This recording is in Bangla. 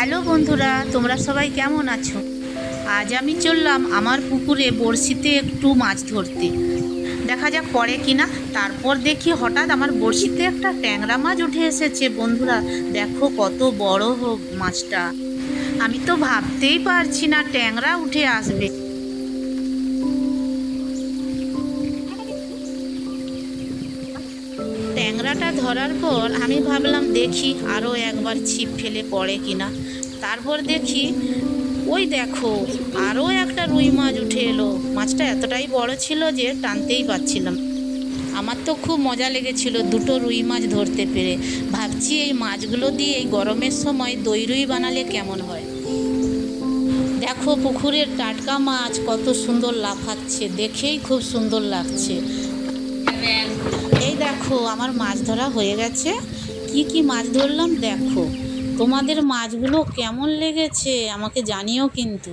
হ্যালো বন্ধুরা, তোমরা সবাই কেমন আছো? আজ আমি চললাম আমার পুকুরে বড়শিতে একটু মাছ ধরতে। দেখা যাক পড়ে কিনা। তারপর দেখি হঠাৎ আমার বড়শিতে একটা ট্যাংরা মাছ উঠে এসেছে। বন্ধুরা দেখো কত বড় হোক মাছটা। আমি তো ভাবতেই পারছি না ট্যাংরা উঠে আসবে। ট্যাংরাটা ধরার পর আমি ভাবলাম দেখি আরও একবার ছিপ ফেলে পড়ে কিনা। তারপর দেখি ওই দেখো আরও একটা রুই মাছ উঠে এলো। মাছটা এতটাই বড় ছিল যে টানতেই পারছিলাম। আমার তো খুব মজা লেগেছিল দুটো রুই মাছ ধরতে পেরে। ভাবছি এই মাছগুলো দিয়ে এই গরমের সময় দই রুই বানালে কেমন হয়। দেখো পুকুরের টাটকা মাছ কত সুন্দর লাফাচ্ছে, দেখেই খুব সুন্দর লাগছে। এই দেখো আমার মাছ ধরা হয়ে গেছে। কি কি মাছ ধরলাম দেখো। তোমাদের মাছগুলো কেমন লেগেছে আমাকে জানিও কিন্তু।